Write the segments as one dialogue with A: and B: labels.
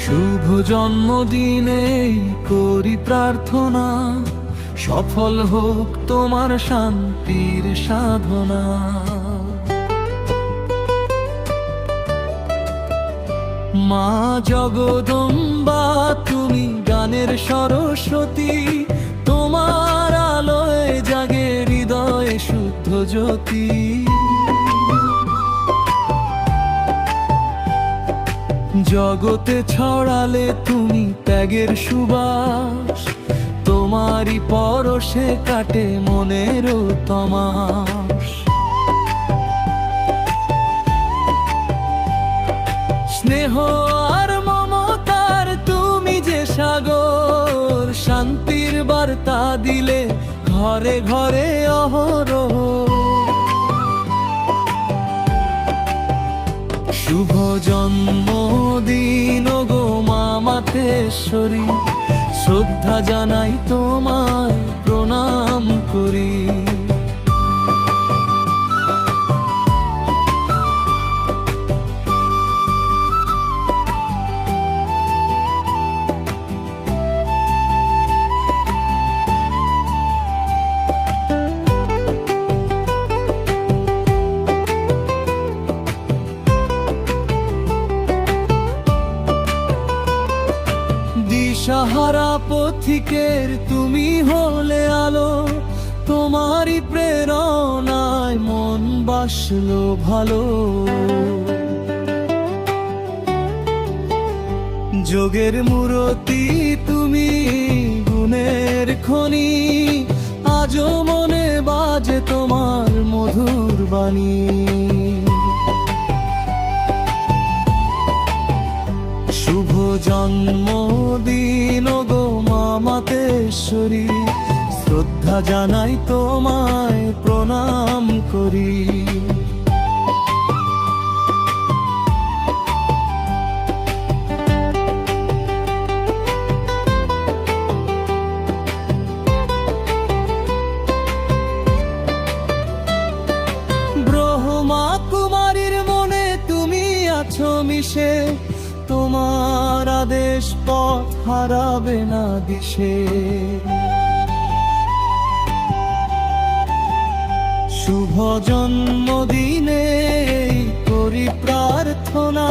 A: শুভ জন্মদিনে করি প্রার্থনা, সফল হোক তোমার শান্তির সাধনা। মা জগদম্বা তুমি গানের সরস্বতী, তোমার আলোয় জাগে হৃদয়ে শুদ্ধ জ্যোতি। জগতে ছড়ালে তুমি ত্যাগের সুবাস, তোমারই পরশে কাটে মনেরও তমাস। স্নেহ আর মমতার তুমি যে সাগর, শান্তির বার্তা দিলে ঘরে ঘরে অহরহ। শুভ জন্মদিন গো মা মাতেশ্বরী, শ্রদ্ধা জানাই তোমায় প্রণাম করি। দিশাহারা পথিকের তুমি হলে আলো, তোমারই প্রেরণায় মন বাসলো ভালো। যোগের মূরতি তুমি গুণের খনি, আজও মনে বাজে তোমার মধুর বাণী। শুভ জন্মদিন গো মা মাতেশ্বরী, শ্রদ্ধা জানাই তোমায় প্রণাম করি। ব্রহ্মা কুমারীর মনে তুমি আছো মিশে, তোমার আদেশ পথ হারাবে না দিশে। শুভ জন্মদিনে করি প্রার্থনা,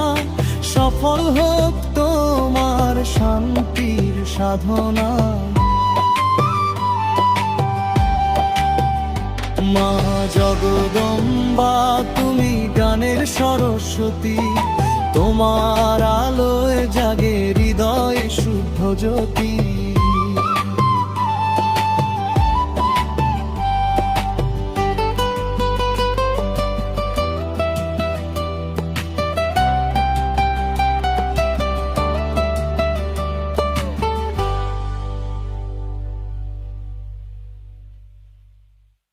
A: সফল হোক তোমার শান্তির সাধনা। মা জগদম্বা তুমি গানের সরস্বতী, তোমার আলোয় জাগে হৃদয়ে শুদ্ধ জ্যোতি।